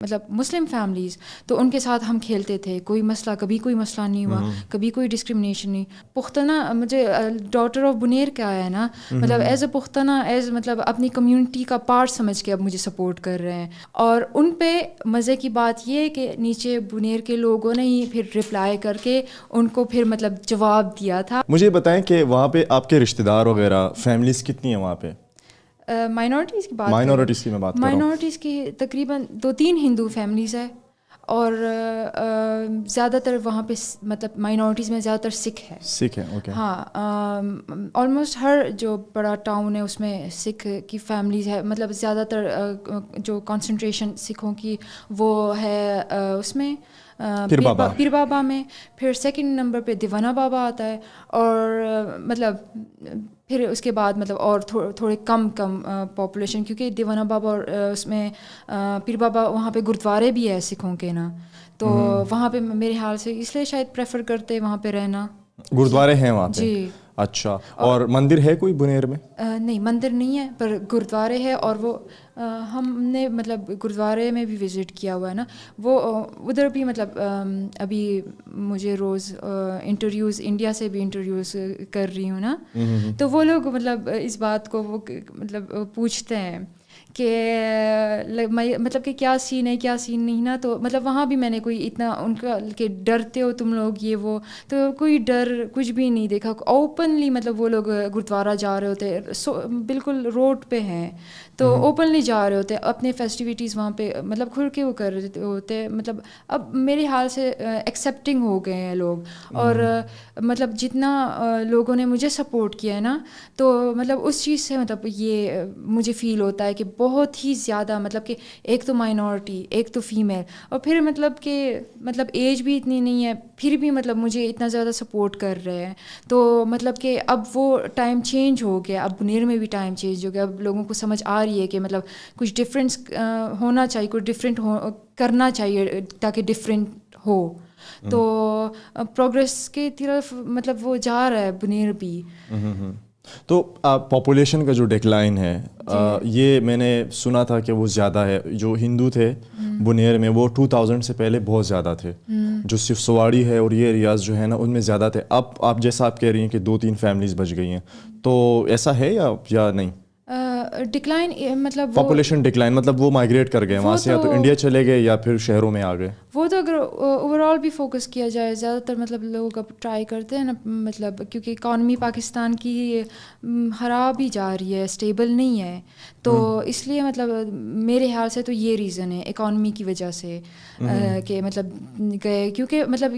مطلب مسلم فیملیز تو ان کے ساتھ ہم کھیلتے تھے, کوئی مسئلہ, کبھی کوئی مسئلہ نہیں ہوا, کبھی کوئی ڈسکرمنیشن نہیں. پختنا مجھے ڈاٹر آف بنیر کیا ہے نا, مطلب ایز اے پختنا, ایز مطلب اپنی کمیونٹی کا پارٹ سمجھ کے اب مجھے سپورٹ کر رہے ہیں. اور ان پہ مزے کی بات یہ ہے کہ نیچے بنیر کے لوگوں نے ہی پھر رپلائی کر کے ان کو پھر مطلب جواب دیا تھا. مجھے بتائیں کہ وہاں پہ آپ کے رشتہ دار وغیرہ فیملیز کتنی ہیں وہاں پہ؟ مائنورٹیز کی بات کی میں بات کر رہا ہوں. مائنورٹیز کی تقریباً 2-3 ہندو فیملیز ہے, اور زیادہ تر وہاں پہ مطلب مائنورٹیز میں زیادہ تر سکھ ہے. اوکے. ہاں, آلموسٹ ہر جو بڑا ٹاؤن ہے اس میں سکھ کی فیملیز ہے. مطلب زیادہ تر جو کنسنٹریشن سکھوں کی وہ ہے اس میں پیر بابا میں. پھر سیکنڈ نمبر پہ دیوانا بابا آتا ہے, اور مطلب پھر اس کے بعد مطلب اور تھوڑے کم پاپولیشن, کیونکہ دیوانا بابا اور اس میں پیر بابا وہاں پہ گرودوارے بھی ہے سکھوں کے نا, تو وہاں پہ میرے خیال سے اس لیے شاید پریفر کرتے وہاں پہ رہنا. گرودوارے ہیں وہاں پہ؟ جی. اچھا. اور مندر ہے کوئی بنیر میں؟ نہیں, مندر نہیں ہے, پر گرودوارے ہے. اور وہ ہم نے مطلب گرودوارے میں بھی وزٹ کیا ہوا ہے نا, وہ ادھر بھی مطلب ابھی مجھے روز انٹرویوز انڈیا سے بھی انٹرویوز کر رہی ہوں نا, تو وہ لوگ مطلب اس بات کو وہ مطلب پوچھتے ہیں کہ مطلب کہ کیا سین ہے کیا سین نہیں نا. تو مطلب وہاں بھی میں نے کوئی اتنا ان کا کہ ڈرتے ہو تم لوگ یہ وہ, تو کوئی ڈر کچھ بھی نہیں دیکھا. اوپنلی مطلب وہ لوگ گرودوارہ جا رہے ہوتے, بالکل روڈ پہ ہیں تو اوپنلی جا رہے ہوتے, اپنے فیسٹیوٹیز وہاں پہ مطلب کھل کے وہ کر رہے ہوتے. مطلب اب میرے حال سے ایکسیپٹنگ ہو گئے ہیں لوگ. اور مطلب جتنا لوگوں نے مجھے سپورٹ کیا ہے نا, تو مطلب اس چیز سے مطلب یہ مجھے فیل ہوتا ہے کہ بہت ہی زیادہ مطلب کہ ایک تو مائنورٹی, ایک تو فیمیل, اور پھر مطلب کہ مطلب ایج بھی اتنی نہیں ہے, پھر بھی مطلب مجھے اتنا زیادہ سپورٹ کر رہے ہیں. تو مطلب کہ اب وہ ٹائم چینج ہو گیا, اب بنیر میں بھی ٹائم چینج ہو گیا. اب لوگوں کو سمجھ آ رہی ہے کہ مطلب کچھ ڈفرینس ہونا چاہیے, کچھ ڈفرینٹ کرنا چاہیے تاکہ ڈفرینٹ ہو. تو پروگریس کی طرف مطلب وہ جا رہا ہے بنیر بھی. تو پاپولیشن کا جو ڈکلائن ہے یہ میں نے سنا تھا کہ وہ زیادہ ہے. جو ہندو تھے بنیر میں وہ 2000 سے پہلے بہت زیادہ تھے, جو صرف سواڑی ہے اور یہ ایریاز جو ہے نا ان میں زیادہ تھے. اب آپ جیسا آپ کہہ رہی ہیں کہ 2-3 فیملیز بچ گئی ہیں, تو ایسا ہے یا نہیں؟ ڈکلائن مطلب پاپولیشن ڈکلائن مطلب وہ مائگریٹ کر گئے وہاں سے, یا تو انڈیا چلے گئے یا پھر شہروں میں آ گئے. وہ تو اگر اوور آل بھی فوکس کیا جائے, زیادہ تر مطلب لوگ اب ٹرائی کرتے ہیں نا, مطلب کیونکہ اکانومی پاکستان کی خراب ہی جا رہی ہے, اسٹیبل نہیں ہے, تو اس لیے مطلب میرے خیال سے تو یہ ریزن ہے اکانومی کی وجہ سے کہ مطلب گئے. کیونکہ مطلب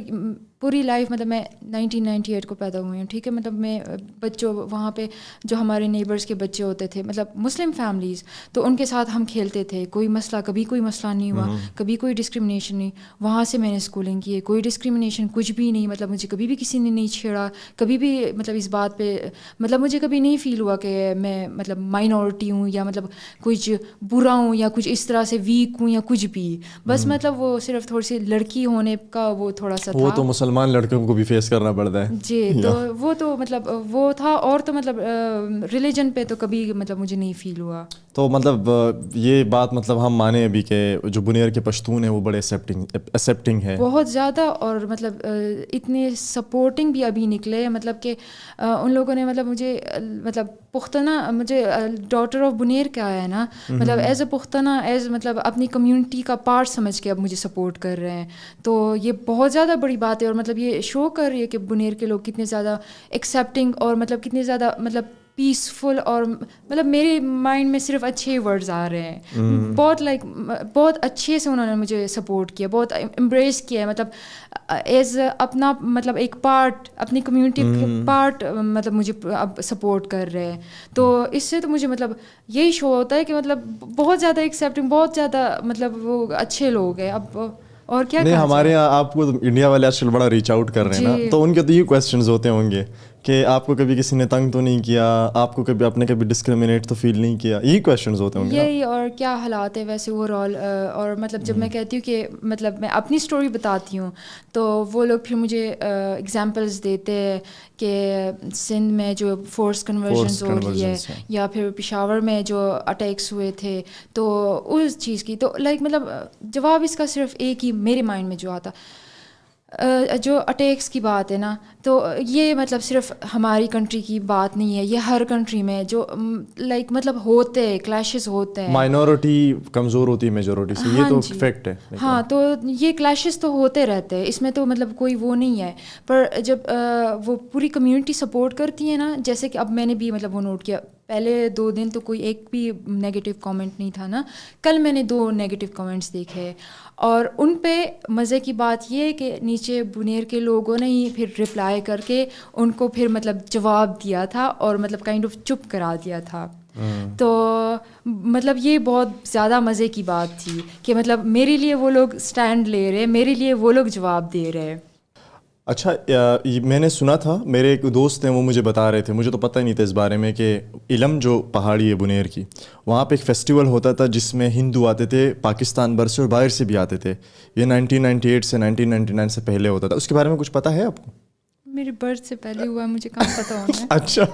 پوری لائف مطلب میں 1998 کو پیدا ہوئی ہوں, ٹھیک ہے. مطلب میں بچوں وہاں پہ جو ہمارے نیبرس کے بچے ہوتے تھے مطلب مسلم فیملیز, تو ان کے ساتھ ہم کھیلتے تھے, کوئی مسئلہ, کبھی کوئی مسئلہ نہیں ہوا, کبھی کوئی ڈسکرمنیشن نہیں. وہاں سے میں نے اسکولنگ کی ہے, کوئی ڈسکرمنیشن کچھ بھی نہیں. مطلب مجھے کبھی بھی کسی نے نہیں چھیڑا, کبھی بھی مطلب اس بات پہ مطلب مجھے کبھی نہیں فیل ہوا کہ میں مطلب مائنورٹی ہوں یا مطلب کچھ برا ہوں یا کچھ اس طرح سے ویک ہوں یا کچھ بھی. بس مطلب وہ صرف تھوڑی سی لڑکی ہونے کا وہ تھوڑا سا تھا. وہ تو مسلمان لڑکوں کو بھی فیس کرنا پڑتا ہے. جی, تو وہ تو مطلب وہ تھا. اور تو مطلب ریلیجن پہ تو کبھی مطلب مجھے نہیں فیل ہوا. تو مطلب یہ بات مطلب ہم مانیں ابھی کہ جو بنیر کے پشتون ہیں وہ بڑے ایکسیپٹنگ ہے بہت زیادہ, اور مطلب اتنے سپورٹنگ بھی ابھی نکلے. مطلب کہ ان لوگوں نے مطلب مجھے مطلب پختنا, مجھے ڈاٹر آف بنیر کیا ہے نا, مطلب ایز اے پختنا, ایز مطلب اپنی کمیونٹی کا پارٹ سمجھ کے اب مجھے سپورٹ کر رہے ہیں. تو یہ بہت زیادہ بڑی بات ہے, اور مطلب یہ شو کر رہی ہے کہ بنیر کے لوگ کتنے زیادہ ایکسیپٹنگ اور مطلب کتنے زیادہ مطلب پیسفل. اور مطلب میرے مائنڈ میں صرف اچھے ورڈز آ رہے ہیں. بہت بہت اچھے سے انہوں نے مجھے سپورٹ کیا, بہت امبریس کیا ہے. مطلب ایز اپنا مطلب ایک پارٹ, اپنی کمیونٹی پارٹ مطلب مجھے اب سپورٹ کر رہے ہیں. تو اس سے تو مجھے مطلب یہی شو ہوتا ہے کہ مطلب بہت زیادہ ایکسیپٹنگ, بہت زیادہ مطلب وہ اچھے لوگ ہیں. اب اور کیا نہیں, ہمارے یہاں آپ کو انڈیا والے آج کل بڑا ریچ آؤٹ کر رہے ہیں نا, تو ان کے تو یہ کویسچنز ہوتے ہوں گے کہ آپ کو کبھی کسی نے تنگ تو نہیں کیا, آپ کو کبھی آپ نے کبھی ڈسکریمنیٹ تو فیل نہیں کیا, یہی کویشچنز ہوتے ہوں گے یہی. اور کیا حالات ہے ویسے اوور آل, اور مطلب جب میں کہتی ہوں کہ مطلب میں اپنی اسٹوری بتاتی ہوں تو وہ لوگ پھر مجھے ایگزامپلس دیتے ہیں کہ سندھ میں جو فورس کنورژنز ہو رہی ہے, یا پھر پشاور میں جو اٹیکس ہوئے تھے تو اس چیز کی. تو لائک مطلب جواب اس کا صرف ایک ہی میرے مائنڈ میں جو آتا, جو اٹیکس کی بات ہے نا, تو یہ مطلب صرف ہماری کنٹری کی بات نہیں ہے, یہ ہر کنٹری میں جو لائک مطلب ہوتے ہیں, کلیشز ہوتے ہیں, مائنورٹی کمزور ہوتی ہے میجورٹی سے, یہ تو فیکٹ ہے. ہاں, تو یہ کلیشز تو ہوتے رہتے ہیں, اس میں تو مطلب کوئی وہ نہیں ہے. پر جب وہ پوری کمیونٹی سپورٹ کرتی ہے نا, جیسے کہ اب میں نے بھی مطلب وہ نوٹ کیا, پہلے 2 دن تو کوئی ایک بھی نیگیٹو کامنٹ نہیں تھا نا, کل میں نے 2 نیگیٹو کامنٹس دیکھے, اور ان پہ مزے کی بات یہ ہے کہ نیچے بنیر کے لوگوں نے ہی پھر رپلائی کر کے ان کو پھر مطلب جواب دیا تھا, اور مطلب کائنڈ آف چپ کرا دیا تھا. تو مطلب یہ بہت زیادہ مزے کی بات تھی کہ مطلب میرے لیے وہ لوگ اسٹینڈ لے رہے, میرے لیے وہ لوگ جواب دے رہے. اچھا, میں نے سنا تھا, میرے ایک دوست ہیں وہ مجھے بتا رہے تھے, مجھے تو پتہ ہی نہیں تھا اس بارے میں, کہ علم جو پہاڑی ہے بنیر کی, وہاں پہ ایک فیسٹیول ہوتا تھا جس میں ہندو آتے تھے پاکستان بھر سے اور باہر سے بھی آتے تھے. یہ 1998 سے 1999 سے پہلے ہوتا تھا. اس کے بارے میں کچھ پتہ ہے آپ کو؟ میرے برتھ سے پہلے ہوا ہے, مجھے کہاں پتہ ہونا ہے. اچھا.